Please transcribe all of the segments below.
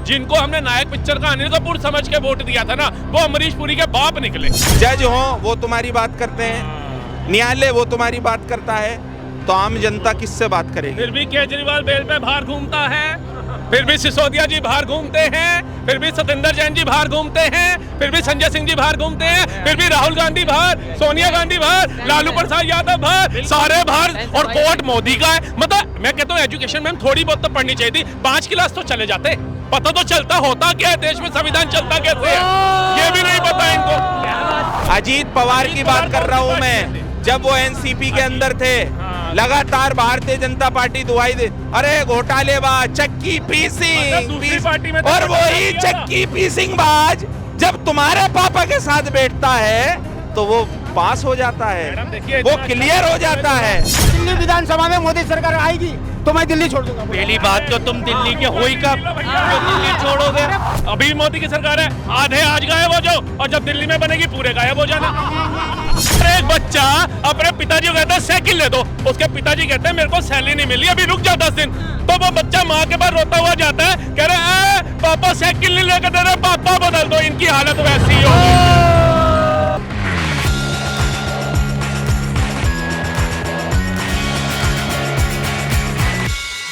जिनको हमने नायक पिक्चर का अनिल कपूर समझ के वोट दिया था ना, वो अमरीश पुरी के बाप निकले। जज हो वो तुम्हारी बात करते हैं, न्यायालय वो तुम्हारी बात करता है, तो आम जनता किससे बात करेगी? फिर भी केजरीवाल बेल पे बाहर घूमता है, फिर भी सिसोदिया जी बाहर घूमते हैं, फिर भी सत्येंद्र जैन जी बाहर घूमते हैं, फिर भी संजय सिंह जी बाहर घूमते हैं, फिर भी राहुल गांधी बाहर, सोनिया गांधी बाहर, लालू प्रसाद यादव बाहर, सारे बाहर, और कोर्ट मोदी का है। मतलब मैं कहता हूँ एजुकेशन में हम थोड़ी बहुत तो पढ़नी चाहिए थी, 5 क्लास तो चले जाते, पता तो चलता होता क्या है देश में, संविधान चलता कैसे है, ये भी नहीं पता इनको। अजीत पवार की बात कर रहा हूँ मैं, जब वो एनसीपी के अंदर थे लगातार भारतीय जनता पार्टी दुहाई दे, अरे घोटालेबाज, चक्की पीसिंग, पार्टी में और वही चक्की पीसिंग बाज जब तुम्हारे पापा के साथ बैठता है तो वो पास हो जाता है, वो क्लियर हो जाता है। दिल्ली विधानसभा में मोदी सरकार आएगी तो मैं दिल्ली छोड़ दूंगा। पहली बात तो तुम दिल्ली के हो ही कब, जो दिल्ली छोड़ोगे? अभी मोदी की सरकार है, आधे आज गायब हो जाओ, और जब दिल्ली में बनेगी पूरे गायब हो जाना। एक बच्चा अपने पिताजी को कहता है साइकिल ले दो, उसके पिताजी कहते हैं मेरे को सैलरी नहीं मिली, अभी रुक जा 10 दिन। तो वो बच्चा माँ के पास रोता हुआ जाता है, कह रहे पापा साइकिल नहीं लेकर दे रहे, पापा बदल दो। इनकी हालत वैसी ही होगी।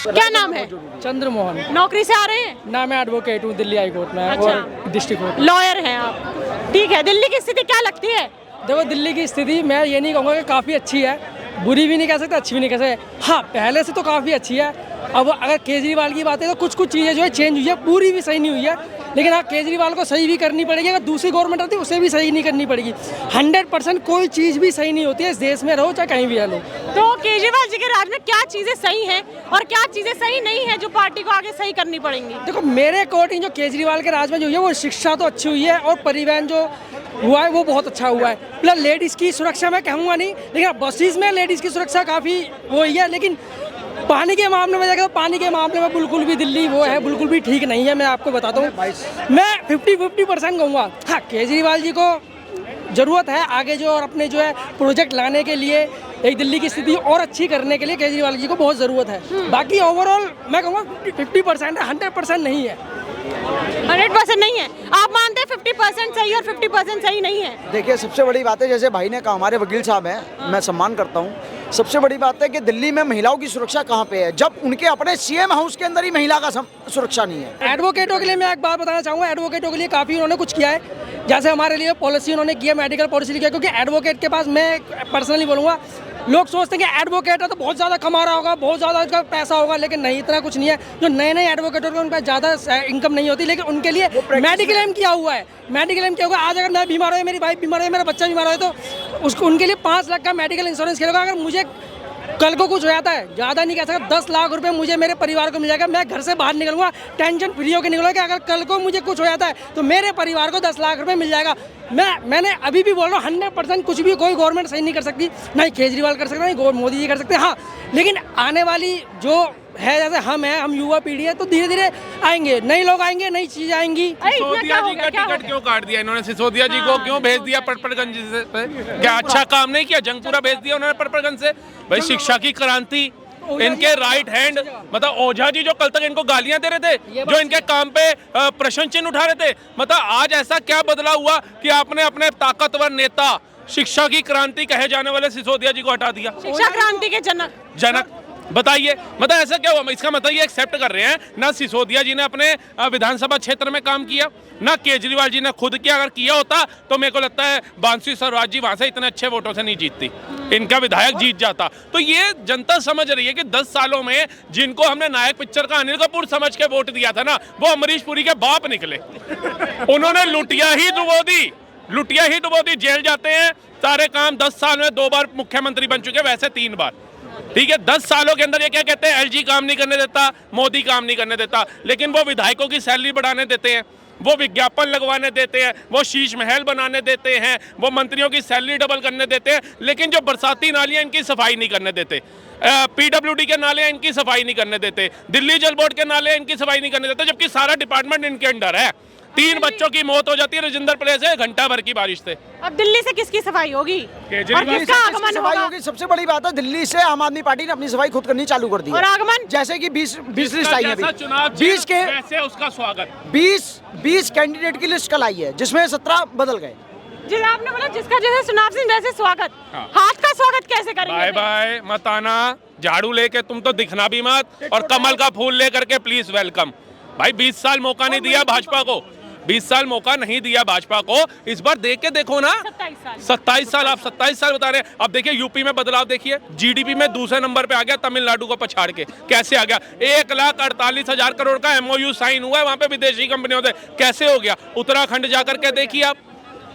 क्या नाम है? चंद्रमोहन। नौकरी से आ रहे हैं? ना, मैं एडवोकेट हूँ दिल्ली हाई कोर्ट में। अच्छा। और डिस्ट्रिक्ट कोर्ट। लॉयर हैं आप, ठीक है। दिल्ली की स्थिति क्या लगती है? देखो, दिल्ली की स्थिति मैं ये नहीं कहूँगा कि काफ़ी अच्छी है, बुरी भी नहीं कह सकते, अच्छी भी नहीं कह सकते। हाँ, पहले से तो काफ़ी अच्छी है। अब अगर केजरीवाल की बात है तो कुछ चीज़ें जो है चेंज हुई है, पूरी भी सही नहीं हुई है, लेकिन हाँ केजरीवाल को सही भी करनी पड़ेगी। अगर दूसरी गवर्नमेंट आती है उसे भी सही नहीं करनी पड़ेगी। 100% कोई चीज़ भी सही नहीं होती है, इस देश में रहो चाहे कहीं भी रहो। तो केजरीवाल जी के राज में क्या चीजें सही हैं और क्या चीजें सही नहीं है जो पार्टी को आगे सही करनी पड़ेंगी? देखो, मेरे अकॉर्डिंग जो केजरीवाल के राज में जो हुई है वो शिक्षा तो अच्छी हुई है, और परिवहन जो हुआ है वो बहुत अच्छा हुआ है। प्लस लेडीज़ की सुरक्षा मैं कहूँगा नहीं, लेकिन बसेस में लेडीज़ की सुरक्षा काफ़ी वो हुई है। लेकिन पानी के मामले में देखो, पानी के मामले में बिल्कुल भी दिल्ली वो है, बिल्कुल भी ठीक नहीं है। मैं आपको बताता हूँ, मैं 50% कहूँगा। हाँ, केजरीवाल जी को ज़रूरत है आगे जो और अपने जो है प्रोजेक्ट लाने के लिए, एक दिल्ली की स्थिति और अच्छी करने के लिए केजरीवाल जी को बहुत ज़रूरत है। बाकी ओवरऑल मैं कहूँगा 50% है, 100% नहीं है। 100% नहीं है। आप मानते हैं 50% सही और 50% सही नहीं है? देखिए, सबसे बड़ी बात है, जैसे भाई ने कहा, हमारे वकील साहब हैं, मैं सम्मान करता हूँ। सबसे बड़ी बात है कि दिल्ली में महिलाओं की सुरक्षा कहाँ पे है, जब उनके अपने सीएम हाउस के अंदर ही महिला का सुरक्षा नहीं है। एडवोकेटों के लिए मैं एक बात बताना चाहूँगा, एडवोकेटों के लिए काफ़ी उन्होंने कुछ किया है। जैसे हमारे लिए पॉलिसी उन्होंने किया, मेडिकल पॉलिसी किया, क्योंकि एडवोकेट के पास, मैं पर्सनली बोलूँगा, लोग सोचते हैं कि एडवोकेट है तो बहुत ज़्यादा कमा रहा होगा, बहुत ज़्यादा उसका पैसा होगा, लेकिन नहीं, इतना कुछ नहीं है। जो नए नए एडवोकेट होते हैं उनका ज़्यादा इनकम नहीं होती, लेकिन उनके लिए मेडिकल क्लेम किया हुआ है। मेडिकल क्लेम किया हुआ, आज अगर मैं बीमार हो, मेरी वाइफ बीमार हो, मेरा बच्चा बीमार हो, तो उसको उनके लिए 5 लाख का मेडिकल इंश्योरेंस किया होगा। अगर मुझे कल को कुछ हो जाता है, ज़्यादा नहीं कह सकता, 10 लाख रुपए मुझे मेरे परिवार को मिल जाएगा। मैं घर से बाहर निकलूंगा टेंशन फ्री होकर निकलूंगा कि अगर कल को मुझे कुछ हो जाता है तो मेरे परिवार को 10 लाख रुपए मिल जाएगा। मैंने अभी भी बोल रहा हूँ, 100% कुछ भी कोई गवर्नमेंट सही नहीं कर सकती, नहीं केजरीवाल कर सकता, नहीं मोदी जी कर सकते। हाँ, लेकिन आने वाली जो है, जैसे हम युवा पीढ़ी है, तो धीरे धीरे आएंगे, नए लोग आएंगे, नई चीज आएंगी। सिसोदिया जी का टिकट क्यों काट दिया इन्होंने? सिसोदिया जी को क्यों भेज दिया पटपड़गंज से? क्या अच्छा काम नहीं किया? जंगपुरा भेज दिया उन्होंने पटपड़गंज से। भाई, शिक्षा की क्रांति, इनके राइट हैंड मतलब ओझा जी जो कल तक इनको गालियां दे रहे थे, जो इनके काम पे प्रश्न चिन्ह उठा रहे थे, मतलब आज ऐसा क्या बदला हुआ कि आपने अपने ताकतवर नेता, शिक्षा की क्रांति कहे जाने वाले सिसोदिया जी को हटा दिया? शिक्षा क्रांति के जनक बताइए, मतलब ऐसा क्या हुआ? इसका मतलब ये एक्सेप्ट कर रहे हैं ना सिसोदिया जी ने अपने विधानसभा क्षेत्र में काम किया, ना केजरीवाल जी ने खुद किया। अगर किया होता तो मेरे को लगता है बांसुरी स्वराज जी वहां से इतने अच्छे वोटों से नहीं जीतती, इनका विधायक जीत जाता। तो ये जनता समझ रही है कि 10 सालों में जिनको हमने नायक पिक्चर का अनिल कपूर समझ के वोट दिया था ना, वो अमरीश पुरी के बाप निकले। उन्होंने लुटिया ही डुबो दी, जेल जाते हैं। सारे काम 10 साल में 2 बार मुख्यमंत्री बन चुके, वैसे 3 बार। ठीक है, 10 सालों के अंदर ये क्या कहते हैं, एलजी काम नहीं करने देता, मोदी काम नहीं करने देता, लेकिन वो विधायकों की सैलरी बढ़ाने देते हैं, वो विज्ञापन लगवाने देते हैं, वो शीश महल बनाने देते हैं, वो मंत्रियों की सैलरी डबल करने देते हैं, लेकिन जो बरसाती नालियां इनकी सफाई नहीं करने देते, पीडब्ल्यूडी के नाले इनकी सफाई नहीं करने देते, दिल्ली जल बोर्ड के नाले इनकी सफाई नहीं करने देते, जबकि सारा डिपार्टमेंट इनके अंडर है। 3 बच्चों की मौत हो जाती है राजेंद्र प्लेस से घंटा भर की बारिश से। अब दिल्ली से किसकी सफाई होगी और केजरीवाल किसका इसकी आगमन सफाई होगा? होगी। सबसे बड़ी बात है, दिल्ली से आम आदमी पार्टी ने अपनी सफाई खुद करनी चालू कर दी है। और आगमन? जैसे कि 20 लिस्ट आई है, जैसा चुनाव 20 के वैसे उसका स्वागत। 20 कैंडिडेट की लिस्ट कल आई है, जिसमें 17 बदल गए। जी आपने बोला जिसका जैसे चुनाव सिंह वैसे स्वागत, हाँ। हाथ का स्वागत कैसे करेंगे? बाय बाय मत आना, झाड़ू लेके तुम तो दिखना भी मत, और कमल का फूल लेकर के प्लीज वेलकम। भाई 20 साल मौका नहीं दिया भाजपा को, 20 साल मौका नहीं दिया भाजपा को, इस बार देख के देखो ना। 27 साल, आप 27 साल बता रहे हैं। अब देखिए यूपी में बदलाव देखिए, जीडीपी में दूसरे नंबर पे आ गया, तमिलनाडु को पछाड़ के। कैसे आ गया? 1,48,000 करोड़ का MOU साइन हुआ है वहां पे विदेशी कंपनियों से, कैसे हो गया? उत्तराखंड जाकर के देखिए, आप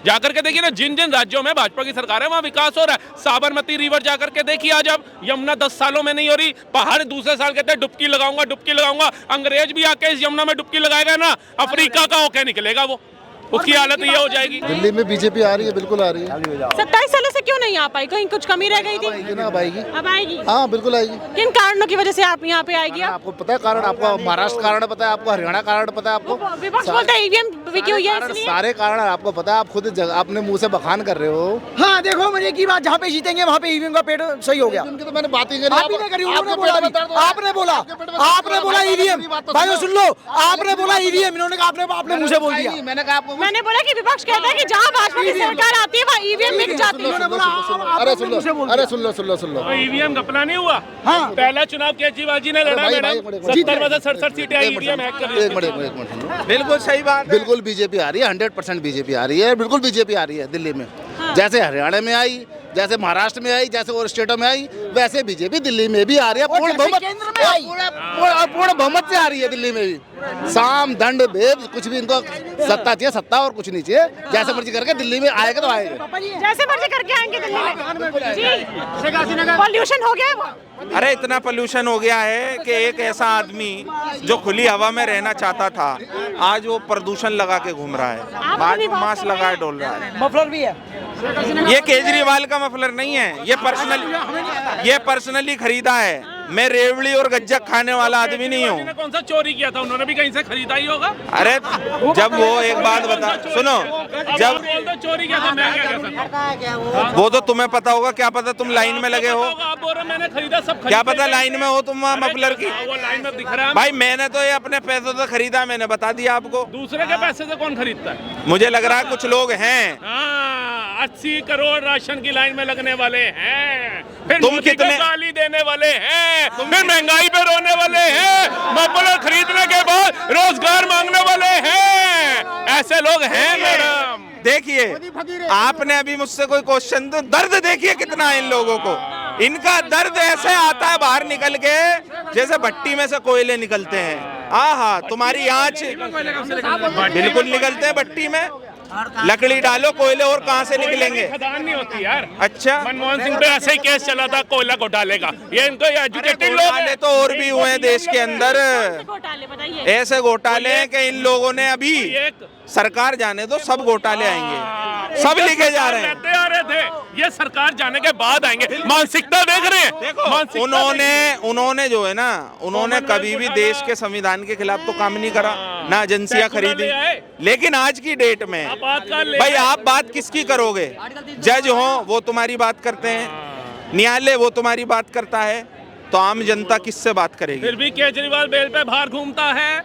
जाकर के देखिए ना, जिन जिन राज्यों में भाजपा की सरकार है वहां विकास हो रहा है। साबरमती रिवर जाकर के देखिए आज, अब यमुना 10 सालों में नहीं हो रही, पहाड़ दूसरे साल कहते हैं डुबकी लगाऊंगा डुबकी लगाऊंगा, अंग्रेज भी आके इस यमुना में डुबकी लगाएगा ना, अफ्रीका का होके निकलेगा वो, उसकी हालत ये हो जाएगी। दिल्ली में बीजेपी आ रही है, बिल्कुल आ रही है। 27 सालों से क्यों नहीं आ पाई? कहीं कुछ कमी रह गई थी? आएगी ना, अब आएगी। अब आएगी? हाँ बिल्कुल आएगी। किन कारणों की वजह से आप यहाँ पे आएगी? आप आपको पता है कारण, आपको महाराष्ट्र कारण पता है, आपको हरियाणा कारण पता है, आपको विपक्ष बोलता है ईवीएम बिकी हुई है इसलिए। सारे कारण आपको पता है, आप खुद अपने मुंह से बखान कर रहे हो। हाँ देखो, मेरे की बात, जहाँ पे जीतेंगे वहाँ पे ईवीएम का पेड़ सही हो गया। उनकी तो मैंने बात ही करी, आप ही ने करी, उन्होंने बोला, आपने बोला ईवीएम। भाई सुन लो, आपने बोला ईवीएम, इन्होंने कहा आपने मुंह से बोल दिया। मैंने कहा आपको, मैंने बोला कि विपक्ष कहता है कि जहाँ भाजपा की सरकार आती है वहाँ ईवीएम मिल जाती है। अरे सुन लो। तो ईवीएम घपला नहीं हुआ? हाँ। पहला चुनाव केजरीवाल जी ने लड़ा भाई, मैडम, भाई, 70 में से 67 सीटें आई, ईवीएम हैक कर एक मिनट सुनो। बिल्कुल सही बात है। बिल्कुल बीजेपी आ रही है, 100% बीजेपी आ रही है, बिल्कुल बीजेपी आ रही है दिल्ली में। जैसे हरियाणा में आई, जैसे महाराष्ट्र में आई, जैसे और स्टेटों में आई, वैसे बीजेपी दिल्ली में भी आ रही है। पूर्ण बहुमत, पूर्ण बहुमत से आ रही है दिल्ली में भी। साम दंड भेद कुछ भी, इनको सत्ता चाहिए, सत्ता और कुछ नहीं चाहिए। जैसे मर्जी करके दिल्ली में आएगा तो आएगा, जैसे मर्जी करके आएंगे दिल्ली में। जी पॉल्यूशन हो गया है वो? अरे इतना पोल्यूशन हो गया है कि एक ऐसा आदमी जो खुली हवा में रहना चाहता था, आज वो प्रदूषण लगा के घूम रहा है, मास्क लगाए डोल रहा है। मफलर भी है। ये केजरीवाल का मफलर नहीं है, ये पर्सनली खरीदा है। मैं रेवड़ी और गज्जक खाने वाला आदमी नहीं हूँ। कौन सा चोरी किया था? उन्होंने भी कहीं से खरीदा ही होगा। अरे जब वो एक बात बता, सुनो, जब बोल दो चोरी किया था, मैं क्या कह सकता हूँ? वो तो तुम्हें पता होगा, क्या पता तुम लाइन में लगे हो, आप बोल रहे मैंने खरीदा, सब क्या पता लाइन में हो तुम वहाँ मफलर की। वो लाइन में दिख रहा है भाई मैंने तो ये अपने पैसों से खरीदा, मैंने बता दिया आपको। दूसरे के पैसे से कौन खरीदता है? मुझे लग रहा है कुछ लोग हैं। 80 करोड़ राशन की लाइन में लगने वाले हैं, फिर तुम मोदी को कितने- गाली देने वाले हैं, फिर महंगाई पे रोने वाले हैं, मफलर खरीदने के बाद रोजगार मांगने वाले हैं। ऐसे लोग हैं मैडम। देखिए आपने अभी मुझसे कोई क्वेश्चन, तो दर्द देखिए कितना है इन लोगों को। इनका दर्द ऐसे आता है बाहर निकल के, जैसे भट्टी में से कोयले निकलते हैं। आहा, तुम्हारी आँच बिल्कुल निकलते हैं भट्टी में। लकड़ी डालो, कोयले और कहाँ से निकलेंगे? खदान नहीं होती यार। अच्छा, मनमोहन सिंह पे ऐसे ही केस चला था कोयला घोटाले का। ये इनको एजुकेटेड लोग घोटाले हैं। तो और भी हुए हैं देश के अंदर। घोटाले बताइए। ऐसे घोटाले हैं कि इन लोगों ने अभी, एक सरकार जाने दो, सब घोटाले आएंगे, सब लिखे जा रहे हैं। लेते आ रहे थे, ये सरकार जाने के बाद आएंगे। मानसिकता देख रहे हैं? देखो उन्होंने जो है ना, उन्होंने कभी भी देश के संविधान के खिलाफ तो काम नहीं करा, ना एजेंसियां खरीदी। लेकिन आज की डेट में भाई आप बात किसकी करोगे? जज हो वो तुम्हारी बात करते हैं, न्यायालय वो तुम्हारी बात करता है, तो आम जनता किससे बात करेगी? फिर भी केजरीवाल बेल पे बाहर घूमता है,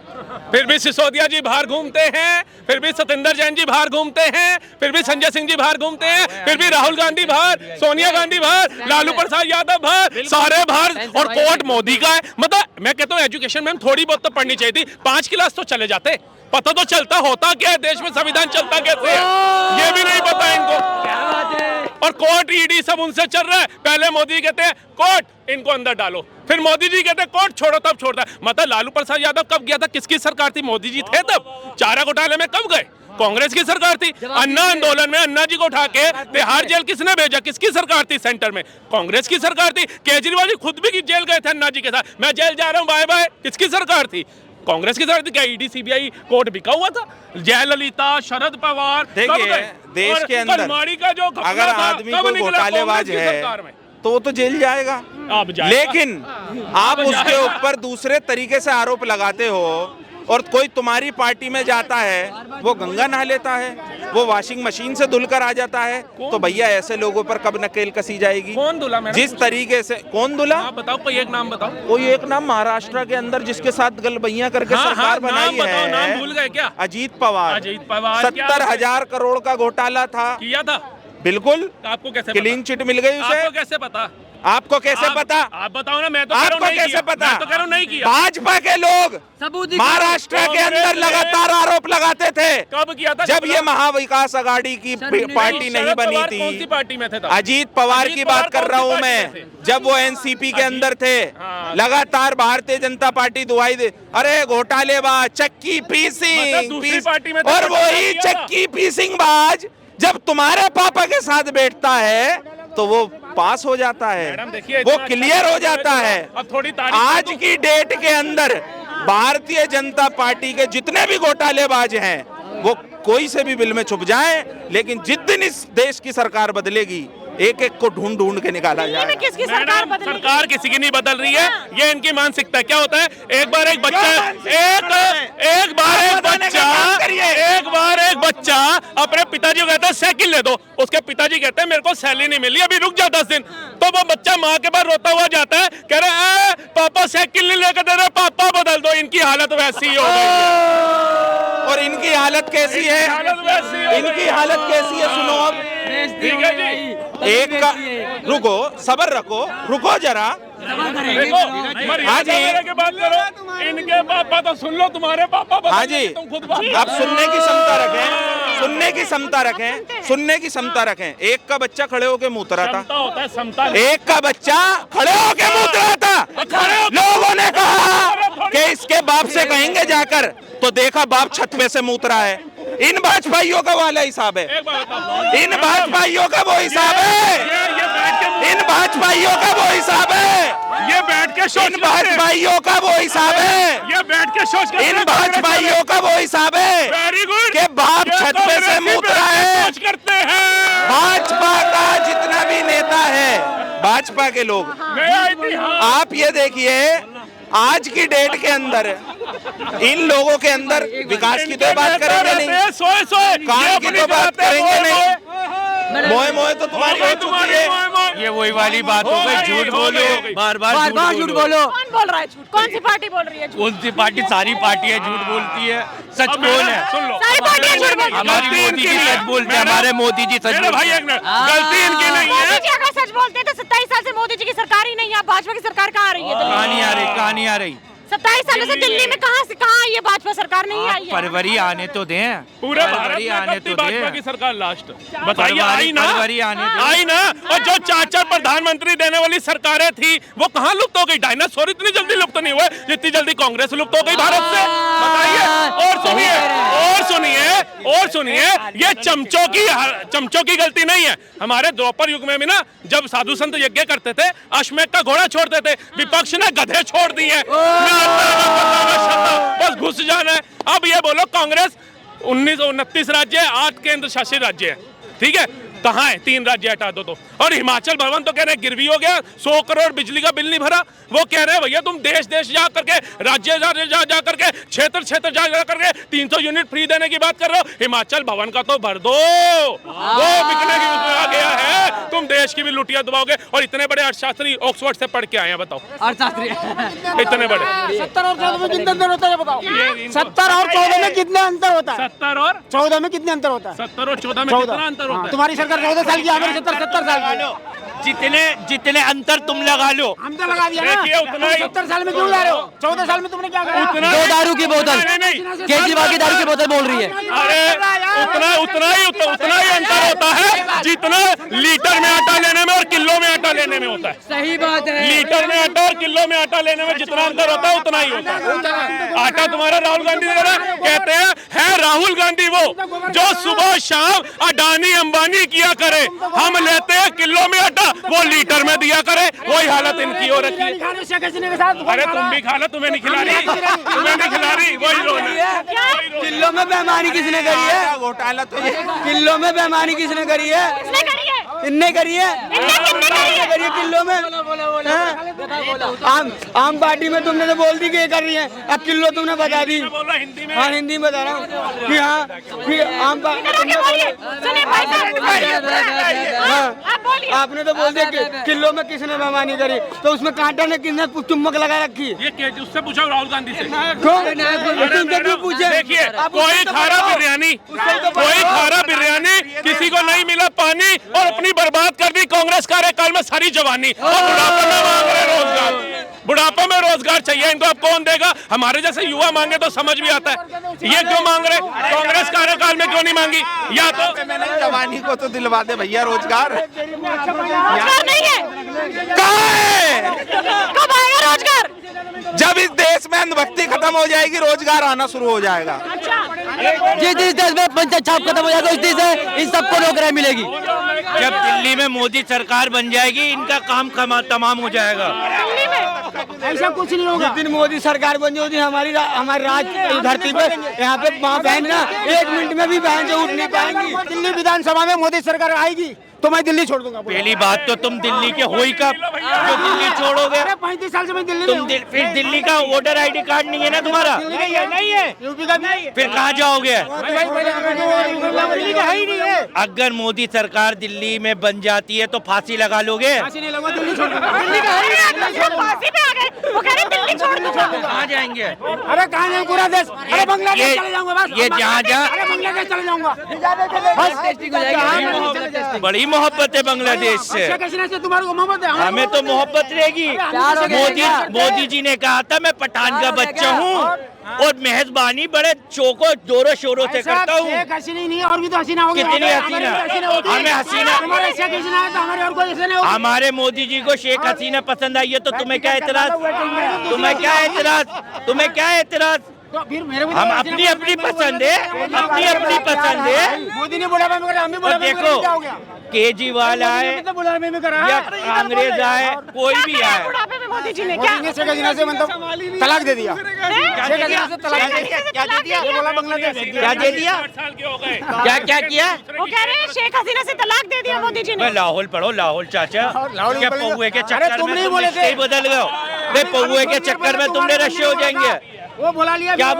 फिर भी सिसोदिया जी बाहर घूमते हैं, फिर भी सत्येंद्र जैन जी बाहर घूमते हैं, फिर भी संजय सिंह जी बाहर घूमते हैं, फिर भी राहुल गांधी बाहर, सोनिया गांधी बाहर, लालू प्रसाद यादव बाहर, सारे बाहर, और कोर्ट मोदी का है। मतलब मैं कहता हूँ एजुकेशन में थोड़ी बहुत तो पढ़नी चाहिए थी, 5 क्लास तो चले जाते, पता तो चलता होता क्या है देश में, संविधान चलता कैसे है, ये भी नहीं पता इनको। और कोर्ट ईडी सब उनसे चल रहा है। पहले मोदी कहते हैं कोर्ट इनको अंदर डालो, फिर मोदी जी कहते हैं कोर्ट छोड़ो, तब छोड़ता है। मतलब लालू प्रसाद यादव कब गया था? किसकी सरकार थी? मोदी जी थे तब। चारा घोटाले में कब गए? कांग्रेस की सरकार थी। अन्ना आंदोलन में अन्ना जी को उठा के तिहाड़ जेल किसने भेजा? किसकी सरकार थी? सेंटर में कांग्रेस की सरकार थी। केजरीवाल जी खुद भी जेल गए थे अन्ना जी के साथ, मैं जेल जा रहा हूँ बाय बाय। किसकी सरकार थी? कांग्रेस की सरकार थी। क्या ईडी सीबीआई कोर्ट बिका हुआ था? जयललिता, शरद पवार, देखिए देश के अंदर का जो अगर आदमी कोई घोटालेबाज है तो वो तो जेल जाएगा। अब जाएगा। लेकिन आप उसके ऊपर दूसरे तरीके से आरोप लगाते हो और कोई तुम्हारी पार्टी में जाता है वो गंगा नहा लेता है, वो वॉशिंग मशीन से धुलकर आ जाता है, तो भैया ऐसे लोगों पर कब नकेल कसी जाएगी? कौन धुला मैडम? जिस तरीके से कौन धुला? आप बताओ, कोई एक नाम बताओ। कोई एक नाम महाराष्ट्र के अंदर जिसके साथ गलबैया करके सरकार बनाई नाम बताओ, है। नाम भूल गए क्या? अजीत पवार। अजीत पवार 70,000 करोड़ का घोटाला था, किया था। बिल्कुल, आपको कैसे क्लीन चिट मिल गई उसे। आपको कैसे पता? आपको कैसे पता? आप बताओ ना, मैं तो कह रहा हूं आपको नहीं कैसे किया। पता? मैं तो कह रहा हूं नहीं किया। भाजपा के लोग महाराष्ट्र के अंदर लगातार आरोप लगाते थे। कब किया था? जब ये महाविकास आघाड़ी की पार्टी नहीं बनी कौन सी थी। पार्टी में थे तब? अजीत पवार की बात कर रहा हूं कौन सी मैं, पार्टी में थे? जब वो एनसीपी के अंदर थे, हाँ। लगातार भारतीय जनता पार्टी दुआई दे, अरे घोटालेबाज, चक्की मतलब पीसिंग दूसरी पार्टी में थे, और तो वही किया था। चक्की पीसिंग बाज जब तुम्हारे पापा के साथ बैठता है तो वो पास हो जाता मैडम है, देखिए, वो इतना क्लियर अच्छा हो जाता है। अब थोड़ी तारीफ आज कर दूं। की डेट के अंदर भारतीय जनता पार्टी के जितने भी घोटालेबाज हैं वो कोई से भी बिल में छुप जाएं, लेकिन जिस दिन इस देश की सरकार बदलेगी एक एक को ढूंढ ढूंढ के निकाला दिल्ली में जाएगा। किसकी सरकार बदलेगी? सरकार किसी की नहीं बदल रही है, ये इनकी मानसिकता है। क्या होता है, एक बार एक बच्चा अपने पिताजी को कहता है साइकिल ले दो, उसके पिताजी कहते हैं मेरे को सैलरी नहीं मिली, अभी रुक जा 10 दिन। तो वो बच्चा माँ के पास रोता हुआ जाता है, कह रहा है पापा साइकिल नहीं लेकर दे रहे, पापा बदल दो। इनकी हालत वैसी ही हो गई है। और इनकी हालत कैसी है? हालत वैसी हो गई इनकी हालत कैसी है सुनो अब। ठीक है जी, एक का रुको, सबर रखो, रुको जरा। देखो हाँ जी। के बात करो, इनके पापा तो सुन लो, तुम्हारे पापा बदल हाँ गए, जी, तुम खुद बात आप सुनने की क्षमता रखें, सुनने की क्षमता रखें, सुनने की क्षमता रखें। एक का बच्चा खड़े होके मुँह रहा था, क्षमता होता है, क्षमता एक का बच्चा खड़े होके मुँह रहा था। लोगों ने कहा कि इसके बाप से कहेंगे जाकर, तो देखा बाप छत पे से मूत रहा है। इन भाजपाइयों का वाला हिसाब है, एक बात बताओ, इन भाजपाइयों का वो हिसाब है, ये बैठ के इन भाजपाइयों का वो हिसाब है, ये बैठ के सोच इन भाजपाइयों का वो हिसाब है, ये बैठ के सोच करते इन हैं, भाजपाइयों का वो हिसाब है वेरी गुड कि बाप छत पे से मूत रहा है। सोच करते हैं। भाजपा का जितना भी नेता है, भाजपा के लोग, मैं आई थी, हाँ। आप ये देखिए आज की डेट के अंदर इन लोगों के अंदर विकास की तो बात करेंगे नहीं, सोए काम की तो बात करेंगे नहीं। मोए मोए तो तुम्हारी हो चुकी है। ये वही वाली बात हो गई, झूठ बोलो, बार बार झूठ बोलो। कौन बोल रहा है झूठ? कौन सी पार्टी बोल रही है झूठ? कौन सी पार्टी? सारी पार्टियां झूठ बोलती है, सच अब कौन मैडम, है? सुन लो, सारी पार्टियां झूठ बोलती हैं। हमारी गलती मोदी इनकी जी नहीं है। सच बोलते हैं, मैडम, हमारे मोदी जी सच मेरे भाई बोलते एक मिनट, गलती इनकी नहीं मोदी है। जी अगर सच बोलते हैं तो 27 साल से मोदी जी की सरकार ही नहीं है। अब भाजपा की सरकार कहाँ आ रही है? कहानी आ रही, कहानी आ रही। 27 सालों से दिल्ली में कहाँ आई है भाजपा सरकार? नहीं आई है। फरवरी आने तो दें, पूरे भारत फरवरी में आने कब थी तो भाजपा की दें। सरकार लास्ट? बताइए, आई ना? फरवरी आने दो। आई ना? और जो 4-4 प्रधानमंत्री देने वाली सरकारें थी वो कहाँ लुप्त हो गई? डायनासोर इतनी जल्दी लुप्त नहीं हुए जितनी जल्दी कांग्रेस लुप्त हो गई भारत से। बताइए। और सुनिए, और सुनिए, और सुनिए, ये चमचों की गलती नहीं है। हमारे द्वापर युग में भी ना, जब साधु संत यज्ञ करते थे, अश्वमेध का घोड़ा छोड़ते थे, विपक्ष ने गधे छोड़ दिए। बस घुस जाना है। अब ये बोलो, कांग्रेस 1929 राज्य है, 8 केंद्र शासित राज्य है, ठीक है? कहाँ है? 3 राज्य हटा दो तो। और हिमाचल भवन तो कह रहे हैं गिरवी हो गया, 100 करोड़ बिजली का बिल नहीं भरा। वो कह रहे हैं भैया तुम देश जा करके, राज्य जा करके, क्षेत्र जा करके 300 यूनिट फ्री देने की बात कर रहे हो। हिमाचल भवन का तो भर दो, वो बिकने की उसमें आ गया है। तुम देश की भी लुटिया दबाओगे। और इतने बड़े अर्थशास्त्री ऑक्सफोर्ड से पढ़ के आए हैं, बताओ। इतने बड़े 70 और 14 में कितना अंतर होता है बताओ? 70 और 14 में कितना अंतर होता है? 70 और 14 में कितने अंतर होता है? 70 और 14 में कितना अंतर होता है? तुम्हारी सरकार 14 साल की, हमारी 70 साल की। जितने अंतर तुम लगा लो। हम तो लगा दिया ना। देखिए, उतना ही- 70 साल में क्यों ला रहे हो? 14 साल में तुमने क्या करा? उतना दो दारू की बोतल, नहीं, केजरीवाल की दारू की बोतल बोल रही है। अरे उतना ही अंतर होता है जितना लीटर में आटा लेने में और किलो में आटा लेने में होता है। सही बात है। लीटर में आटा और किलो में आटा लेने में जितना अंतर होता है उतना ही होता है। आटा तुम्हारा राहुल गांधी दे रहा है, कहते हैं राहुल गांधी वो जो सुबह शाम अडानी अंबानी किया करे, हम लेते हैं किलो में आटा, वो लीटर में दिया करे। वही हालत इनकी हो रखी है। अरे तुम भी खा लो, तुम्हें नहीं खिला रही, तुम्हें नहीं खिला रही, वही रोना। किलो में बेईमानी किसने करी है? घोटाला तो ये किलो में बेईमानी किसने करी है? किसने करी है? इनने करी है। इनने कितने करी बातें करिए किलो में। आम पार्टी में तुमने तो बोल दी कि ये कर रही है, अब किलो तुमने बता दी। हाँ हिंदी में बता रहा हूँ कि हाँ कि आम आपने तो बोल दिया कि किलो में किसने बेईमानी करी, तो उसमें कांटा ने किसने चुम्बक लगा रखी। ये उससे पूछो राहुल गांधी से। क्यों पूछे? देखिए कोई खारा बिरयानी किसी को नहीं मिला पानी और अपनी बर्बाद कर दी कांग्रेस कार्यकाल में सारी जवानी। बुढ़ापे में रोजगार चाहिए इनको, अब कौन देगा? हमारे जैसे युवा मांगे तो समझ भी आता है, ये क्यों मांग रहे? कांग्रेस कार्यकाल में क्यों नहीं मांगी? या तो जवानी को तो दिलवा दे भैया रोजगार। नहीं है, कहाँ है? कब आएगा रोजगार? जब इस देश में अंधभक्ति खत्म हो जाएगी रोजगार आना शुरू हो जाएगा। जिस देश में पंचायत छाप खत्म हो जाएगा उस देश में इन सबको नौकरियां मिलेगी। जब दिल्ली में मोदी सरकार बन जाएगी इनका काम तमाम हो जाएगा। ऐसा कुछ नहीं होगा। जिस दिन मोदी सरकार बन जाएगी हमारी राज धरती पे यहाँ पे माँ बहन ना 1 मिनट में भी बहन जो उठ नहीं पाएंगी। दिल्ली विधानसभा में मोदी सरकार आएगी तो मैं दिल्ली छोड़ दूंगा। पहली बात तो तुम दिल्ली के हो ही कब जो दिल्ली छोड़ोगे? 35 साल से मैं दिल्ली तुम फिर दिल्ली का वोटर ID कार्ड नहीं है ना तुम्हारा? नहीं है, यूपी का नहीं है। फिर कहाँ जाओगे? दिल्ली का है ही नहीं है। अगर मोदी सरकार दिल्ली में बन जाती है तो फांसी लगा लोगे? फांसी नहीं लगा, दिल्ली छोड़ दूंगा। दिल्ली का है ही नहीं, फांसी पे आ गए, वो कह रहे दिल्ली छोड़ दूंगा। कहाँ जाएंगे? अरे कहाँ जाएंगे? पूरा देश। अरे बांग्लादेश चले जाऊंगा बस। ये जहाँ अरे बांग्लादेश चले जाऊंगा बस। बड़ी मोहब्बत है बांग्लादेश से। तुम्हारे को मोहब्बत है? हमें तो मोहब्बत रहेगी। मोदी जी ने कहा था मैं पठान का बच्चा हूँ और मेहरबानी बड़े चौको जोरों शोरों से करता हूँ। हसीना नहीं है और भी तो हसीना होगी। कितनी हसीना? हमें हसीना, हमारे मोदी जी को शेख हसीना पसंद आई है तो तुम्हें क्या एतराज? तुम्हें क्या एतराज? हम अपनी अपनी पसंद है, अपनी पसंद है। मोदी ने बुढ़ापे में करा, हम भी बुढ़ापे में देखो क्या हो गया? केजरीवाल आए बुढ़ापे में करा या कांग्रेस आए कोई भी आए, बुढ़ापे में मोदी जी ने क्या शेख हसीना से मतलब तलाक दे दिया। शेख हसीना से तलाक दे दिया। क्या दे दिया? ये बोला बांग्लादेश। क्या दे दिया? क्या किया? वो कह रहे हैं शेख हसीना से तलाक दे दिया मोदी जी ने। लाहौल पढ़ो, लाहौल चाचा। लाहौल क्या पढ़ेगा? पौए के अरे चक्कर तुम में नहीं तुम बोले रिश्ते ही थे। बदल गए? पौए के चक्कर में तुमने रश्ते हो जाएंगे। वो बोला लिया। क्या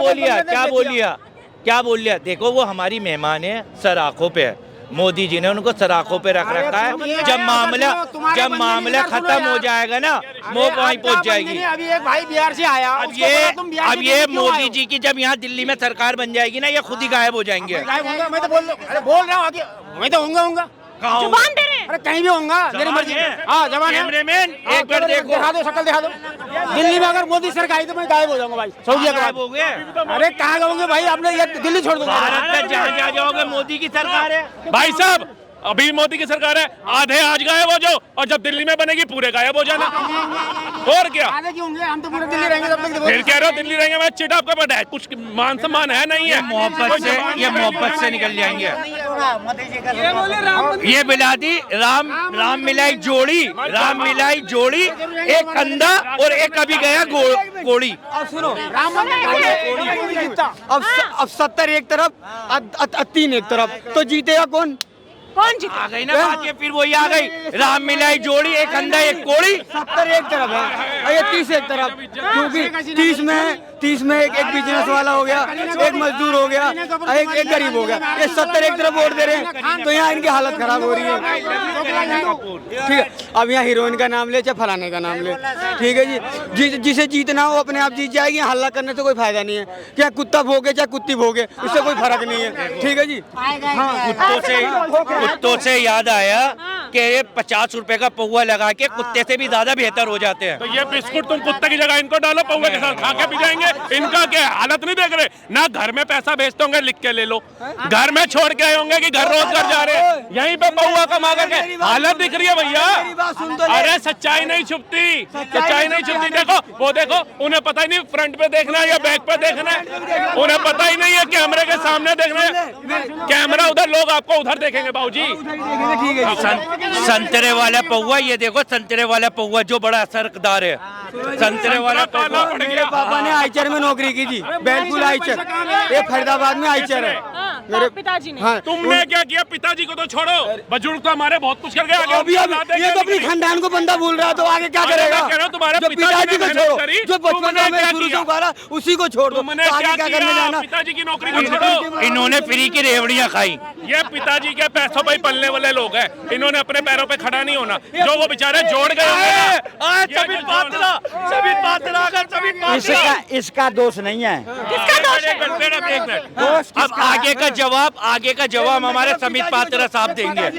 बोल लिया? देखो वो हमारी मेहमान है, सर आंखों पे है। मोदी जी ने उनको सराखों पे रख रखा है। जब मामला खत्म हो जाएगा ना वो वहीं पहुंच जाएगी। अभी एक भाई बिहार से आया। अब ये मोदी जी की जब यहाँ दिल्ली में सरकार बन जाएगी ना ये खुद ही गायब हो जाएंगे। मैं तो बोल रहा हूँ आगे मैं तो होऊंगा। जुबान दे रहे हैं। अरे कहीं भी होऊंगा, मेरी मर्जी। हाँ जवान है। कैमरेमैन एक बार देखो, दिखा दो, शक्ल दिखा दो। दिल्ली में अगर मोदी सरकार आई तो मैं गायब हो जाऊंगा भाई। सऊदीया के बाद हो गए। अरे कहाँ जाओगे भाई? आपने ये दिल्ली छोड़ दूंगा। भारत में जहाँ जाओगे मोदी की सरकार है। भाई साहब अभी मोदी की सरकार है, आधे आज गायब हो जाओ और जब दिल्ली में बनेगी पूरे गायब हो जाना। और क्या? आधे क्यों होंगे? हम तो पूरे दिल्ली रहेंगे तब तक। फिर कह रहे हो दिल्ली रहेंगे, मैं चिट आपका पता है कुछ मान सम्मान है नहीं है? मोहब्बत से निकल जाएंगे। ये बिलादी राम मिलाई जोड़ी एक कंधा और एक अभी गया गोड़ी। अब सुनो, अब 70 एक तरफ 3 एक तरफ, तो जीतेगा कौन? कौन जीते? आ गई ना बात, ये फिर वही आ गई। राम मिलाई जोड़ी, एक अंधा एक कोड़ी। 70 एक तरफ है और ये 30 एक तरफ, क्योंकि 30 में एक बिजनेस वाला हो गया, एक मजदूर हो गया, एक गरीब हो गया। ये 70 एक तरफ वोट दे रहे हैं तो यहाँ इनकी हालत खराब हो रही है। ठीक है, अब यहाँ हीरोइन का नाम ले चाहे फलाने का नाम ले, ठीक है जी। जिसे जीतना हो अपने आप जीत जाएगी। हल्ला करने से कोई फायदा नहीं है। क्या कुत्ता भोगे चाहे कुत्ती भोगे, इससे कोई फर्क नहीं है। ठीक है जी। कुत्तों से याद आया कि 50 रुपए का पौवा लगा के कुत्ते से भी ज्यादा बेहतर हो जाते हैं। तो ये बिस्कुट तुम कुत्ते की जगह इनको डालो, पौवे के साथ खा के भी जाएंगे। इनका क्या हालत नहीं देख रहे? ना घर में पैसा भेजते होंगे, लिख के ले लो। घर में छोड़ के आए होंगे कि घर रोजगार जा रहे हैं, यहीं पे पौवा कमा करके हालत दिख रही है भैया। अरे सच्चाई नहीं छुपती, देखो वो देखो, उन्हें पता ही नहीं फ्रंट पे देखना है या बैक पे देखना है, उन्हें पता ही नहीं है कैमरे के सामने देखना है। कैमरा उधर, लोग आपको उधर देखेंगे बाबूजी। संतरे वाला पौवा, ये देखो संतरे वाला पौवा जो बड़ा असरदार है। संतरे वाला पौवा मेरे पापा ने आइचर में नौकरी की थी, बैलपुर आइचर, ये फरीदाबाद में आइचर है। मेरे पिताजी ने। हाँ, तुमने क्या किया? पिताजी को तो छोड़ो, बुजुर्ग तो हमारे बहुत कुछ करके आगे अभी ये तो अपनी खानदान को बंदा भूल रहा है, तो आगे क्या करेगा? मैं कह रहा हूं, तुम्हारे जो पिताजी पिताजी ने को मेहनत छोड़ो, करी, जो बचपन तुमने में क्या शुरू से किया? उखाड़ा, उसी को छोड़ दो। तुमने तो आगे क्या क्या करने किया? जाना? पिताजी की नौकरी को छोड़ो। इन्होंने फ्री की रेवड़ियां खाई। ये पिताजी के पैसों पे ही पलने वाले लोग हैं, इन्होंने अपने पैरों पे खड़ा नहीं होना। जो वो बेचारे जोड़ गए इसका दोष नहीं है। किसका दोष है? अब आगे का जवाब हमारे समित पात्रा साहब देंगे।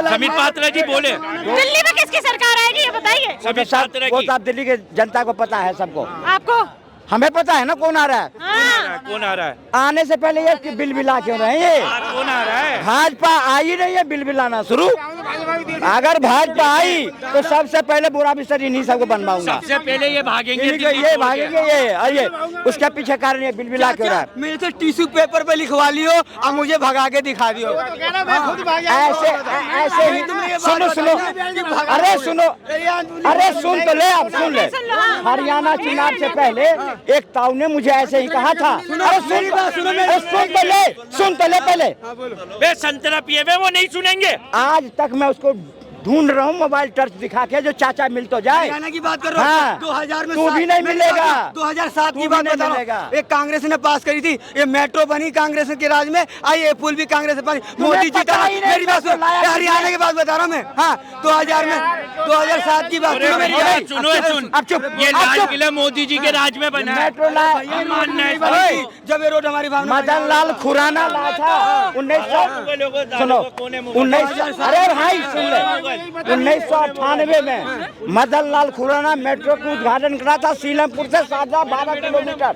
समित पात्रा जी बोले। दिल्ली में किसकी सरकार आएगी ये बताइए। वो तो आप दिल्ली के जनता को पता है, सबको। आपको हमें पता है ना कौन आ रहा है। हाँ। कौन आ रहा है? आने से पहले ये बिल बिला क्यों रहे हैं? ये कौन आ रहा है? भाजपा आई नहीं है बिल बिलाना शुरू। अगर भाजपा आई तो सबसे पहले बुरा बिस्तर इन्हीं सबको बनवाऊंगा। सबसे पहले ये भागेंगे, ये भागेंगे, ये उसके पीछे कारण ये बिल बिला क्यों रहा है? मेरे से टिश्यू पेपर पे लिखवा लियो और मुझे भगा के दिखा दियो। ऐसे ही सुनो सुनो, अरे सुनो, अरे सुन तो ले, आप सुन ले। हरियाणा चुनाव से पहले एक ताऊ ने मुझे ऐसे ही कहा था। अरे सुन तो ले पहले। वे संतरा पिए हुए वो नहीं सुनेंगे। आज तक मैं उसको ढूंढ रहा हूँ, मोबाइल टच दिखा के, जो चाचा मिल तो जाए। हरियाणा की बात कर रहा हाँ, हूँ। 2000 में तू भी नहीं मिलेगा। 2007 की बात बता रहा हूँ। एक कांग्रेस ने पास करी थी, ये मेट्रो बनी कांग्रेस के राज में, आई ये पुल भी कांग्रेस ने बनी, मोदी जीता। मेरी बात सुन, हरियाणा की बात बता रहा हूँ मैं। हाँ, 2007 की बात सुनो मेरी बात। सुन, अब चुप। ये लाल किला मोदी जी के राज में बना है। मेट्रो जब ये रोड हमारी भावना मदन लाल खुराना लाया था 1900। सुनो 1900, अरे भाई सुन ले, 1998 में मदन लाल खुराना मेट्रो का उद्घाटन करा था सीलमपुर से 12 किलोमीटर।